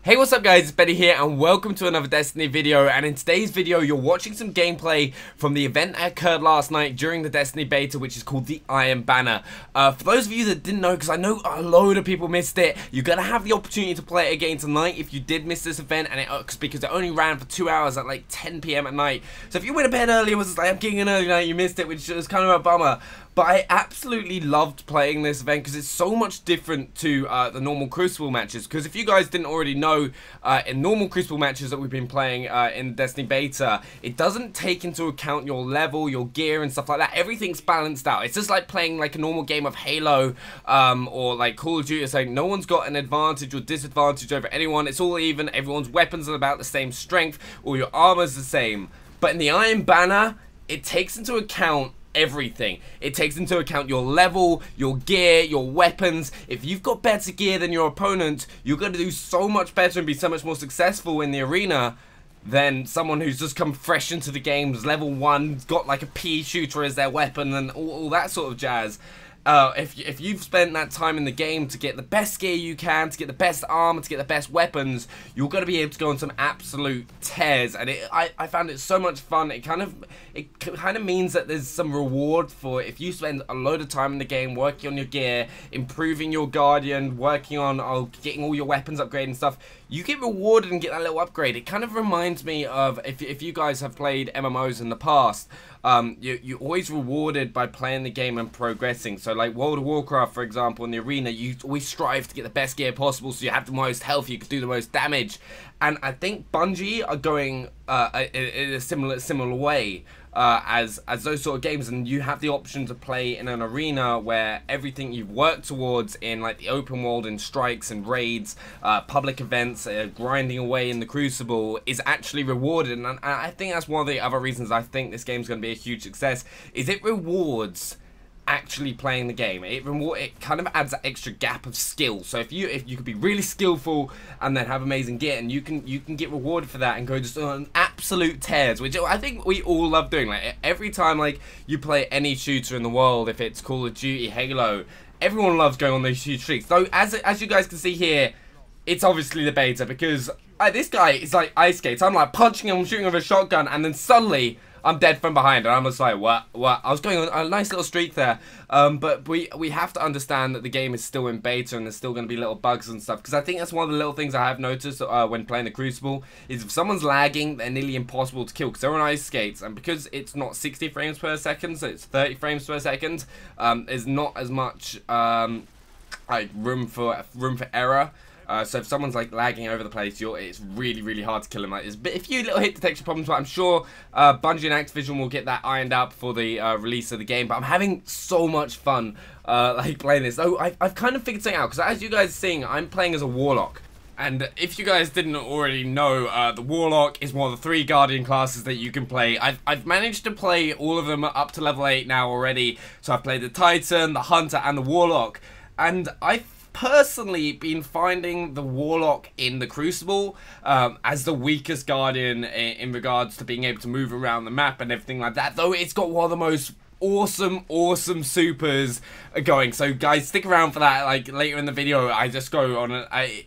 Hey, what's up guys, it's Benny here and welcome to another Destiny video. And in today's video you're watching some gameplay from the event that occurred last night during the Destiny beta, which is called the Iron Banner. For those of you that didn't know, because I know a load of people missed it, you're gonna have the opportunity to play it again tonight if you did miss this event, and because it only ran for 2 hours at like 10 PM at night. So if you went to bed early and was just like, I'm getting an early night, you missed it, which is kind of a bummer. But I absolutely loved playing this event because it's so much different to the normal Crucible matches. Because if you guys didn't already know, in normal Crucible matches that we've been playing in the Destiny beta, it doesn't take into account your level, your gear and stuff like that. Everything's balanced out. It's just like playing like a normal game of Halo or like Call of Duty. It's like no one's got an advantage or disadvantage over anyone. It's all even. Everyone's weapons are about the same strength. All your armor's the same. But in the Iron Banner, it takes into account everything. It takes into account your level, your gear, your weapons. If you've got better gear than your opponent, you're going to do so much better and be so much more successful in the arena than someone who's just come fresh into the game, level 1, got like a pea shooter as their weapon and all that sort of jazz. If you've spent that time in the game to get the best gear you can, to get the best armor, to get the best weapons, you're going to be able to go on some absolute tears. And I found it so much fun. It kind of means that there's some reward for if you spend a load of time in the game working on your gear, improving your Guardian, working on getting all your weapons upgraded and stuff. You get rewarded and get that little upgrade. It kind of reminds me of if you guys have played MMOs in the past. You're always rewarded by playing the game and progressing. So like World of Warcraft, for example, in the arena, you always strive to get the best gear possible so you have the most health, you can do the most damage. And I think Bungie are going in a similar way as those sort of games, and you have the option to play in an arena where everything you've worked towards in like the open world and strikes and raids, public events, grinding away in the Crucible is actually rewarded. And I think that's one of the other reasons I think this game's going to be a huge success, is it rewards actually playing the game. It kind of adds that extra gap of skill. So if you could be really skillful and then have amazing gear, and you can get rewarded for that and go just on absolute tears, which I think we all love doing. Like every time like you play any shooter in the world, if it's Call of Duty, Halo, everyone loves going on those huge streaks. So as you guys can see here, it's obviously the beta, because this guy is like ice skates. I'm like punching him, shooting with a shotgun, and then suddenly I'm dead from behind, and I'm just like, what? I was going on a nice little streak there, but we have to understand that the game is still in beta, and there's still going to be little bugs and stuff, because I think that's one of the little things I have noticed when playing the Crucible, is if someone's lagging, they're nearly impossible to kill, because they're on ice skates, and because it's not 60 frames per second, so it's 30 frames per second, there's not as much like room for error. So if someone's like lagging over the place, it's really hard to kill him. Like there's a few little hit detection problems, but I'm sure Bungie and Activision will get that ironed out before the release of the game. But I'm having so much fun like playing this. Oh, I've kind of figured something out, because as you guys are seeing, I'm playing as a Warlock. And if you guys didn't already know, the Warlock is one of the 3 Guardian classes that you can play. I've managed to play all of them up to level 8 now already. So I've played the Titan, the Hunter, and the Warlock. And I've personally been finding the Warlock in the Crucible as the weakest Guardian in regards to being able to move around the map and everything like that, though it's got one of the most awesome supers going. So guys, stick around for that. Like later in the video, I just go on I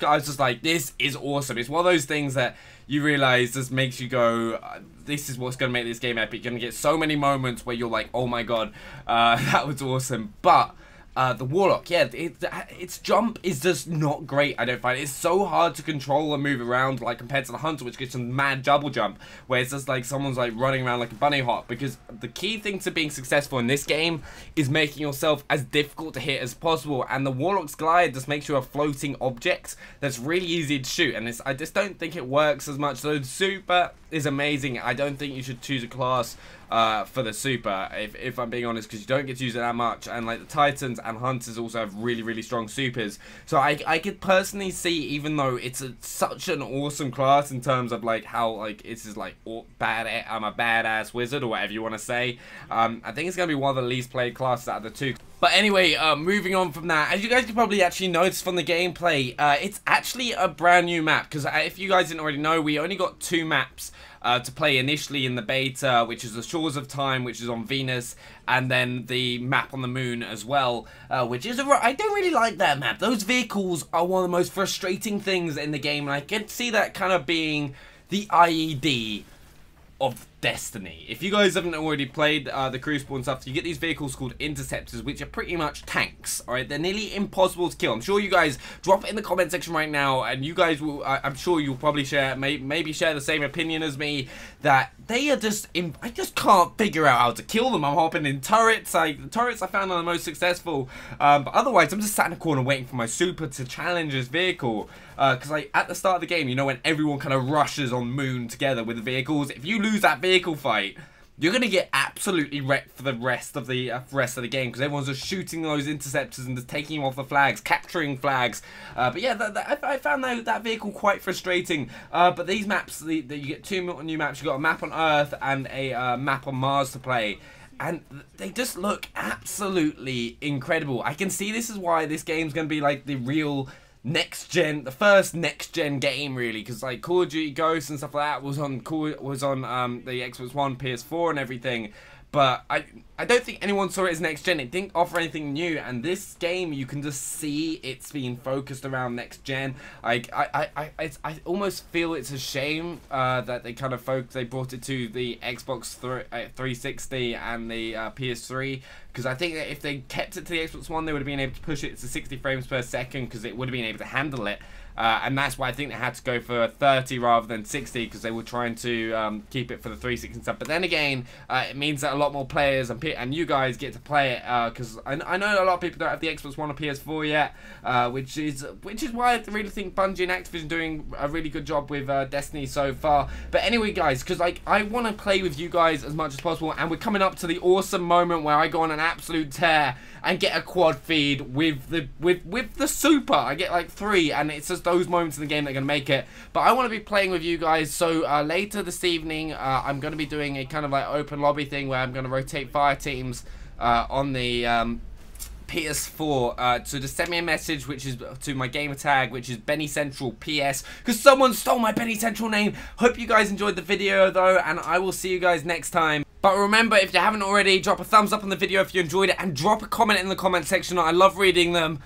was just like, this is awesome. It's one of those things that you realize just makes you go, this is what's gonna make this game epic. You're gonna get so many moments where you're like, oh my god, that was awesome. But the Warlock, yeah, its jump is just not great, I don't find. It's so hard to control and move around, like, compared to the Hunter, which gets some mad double jump, where it's just like someone's, like, running around like a bunny hop. Because the key thing to being successful in this game is making yourself as difficult to hit as possible, and the Warlock's glide just makes you a floating object that's really easy to shoot, and I just don't think it works as much. So the super is amazing. I don't think you should choose a class for the super, if I'm being honest, because you don't get to use it that much, and like the Titans and Hunters also have really strong supers. So I could personally see, even though it's such an awesome class in terms of like how like it's just like I'm a badass wizard or whatever you want to say, I think it's gonna be one of the least played classes out of the 2. But anyway, moving on from that, as you guys can probably actually notice from the gameplay, it's actually a brand new map, because if you guys didn't already know, we only got 2 maps to play initially in the beta, which is the Shores of Time, which is on Venus, and then the map on the moon as well, which is I don't really like that map. Those vehicles are one of the most frustrating things in the game, and I can see that kind of being the IED of Destiny. If you guys haven't already played the Crucible and stuff, you get these vehicles called interceptors, which are pretty much tanks. Alright, they're nearly impossible to kill. I'm sure you guys drop it in the comment section right now, and you guys will, I'm sure you'll probably share, maybe share the same opinion as me, that they are just, I just can't figure out how to kill them. I'm hopping in turrets. The turrets I found are the most successful, but otherwise I'm just sat in a corner waiting for my super to challenge this vehicle. Because at the start of the game, you know, when everyone kind of rushes on moon together with the vehicles, if you lose that vehicle fight, you're going to get absolutely wrecked for the rest of the game, because everyone's just shooting those interceptors and just taking them off the flags, capturing flags. But yeah, I found that vehicle quite frustrating. But these maps, you get 2 new maps. You've got a map on Earth and a map on Mars to play. And they just look absolutely incredible. I can see this is why this game's going to be like the real the first next gen game, really, because like Call of Duty Ghosts and stuff like that was on the Xbox One, PS4 and everything, but I don't think anyone saw it as next gen. It didn't offer anything new, and this game, you can just see it's being focused around next gen. I almost feel it's a shame that they kind of they brought it to the Xbox 360 and the PS3, because I think that if they kept it to the Xbox One, they would have been able to push it to 60 frames per second, because it would have been able to handle it. And that's why I think they had to go for 30 rather than 60, because they were trying to keep it for the 360 and stuff. But then again, it means that a lot more players and you guys get to play it, because I know a lot of people don't have the Xbox One or PS4 yet, which is why I really think Bungie and Activision are doing a really good job with Destiny so far. But anyway, guys, because like I want to play with you guys as much as possible, and we're coming up to the awesome moment where I go on an absolute tear and get a quad feed with the super. I get like 3, and it's just those moments in the game that are going to make it. But I want to be playing with you guys, so later this evening I'm going to be doing a kind of like open lobby thing where I'm going to rotate fire teams on the PS4, so just send me a message, which is to my gamer tag, which is BennyCentral PS, because someone stole my BennyCentral name. Hope you guys enjoyed the video though, and I will see you guys next time. But remember, if you haven't already, drop a thumbs up on the video if you enjoyed it, and drop a comment in the comment section. I love reading them.